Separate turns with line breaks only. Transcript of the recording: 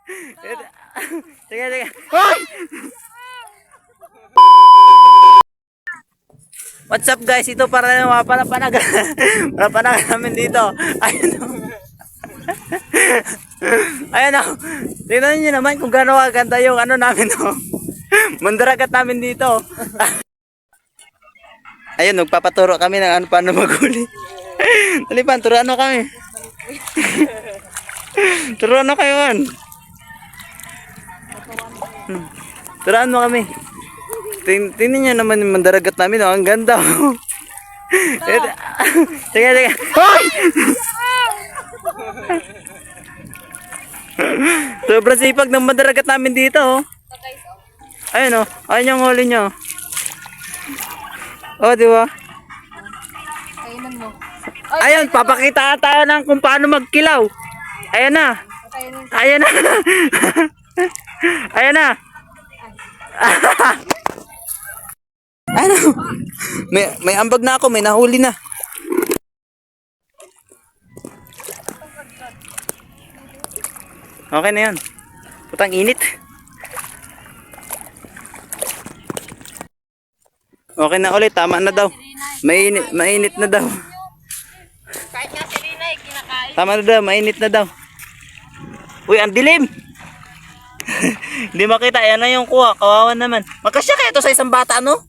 Sige, sige. Hoy! What's up guys? Ito para mapanapanag. Mapanapanag namin dito. Ayun o. Ayun o. Tingnan nyo naman kung gaano kaganda yung ano namin o. Mandaragat namin dito. Ayun, nagpapaturo kami ng ano paano maghuli. Talipan, turuan mo kami. Turuan mo kayo man. Turuan mo kami. Tingnan nyo naman yung mandaragat namin o. Ang ganda o. Sige, sige. Hoy! Sobrang sipag ng mandaragat namin dito o. Ayun o. Ayun yung huli nyo. O, di ba?
Kainan mo.
Ayun, papakita tayo ng kung paano magkilaw. Ayan na. Ayan na. Ayan na. Ano? May ambag na ako, may nahuli na. Okay na yan. Putang init. Okay na ulit, tama na daw. Mainit na daw.
Kahit nga si Rina kinakain.
Tama na daw, mainit na daw. Uy, ang dilim. Hindi makita, ayan na yung kuha. Kawawan naman. Magkasya kaya ito sa isang bata, no?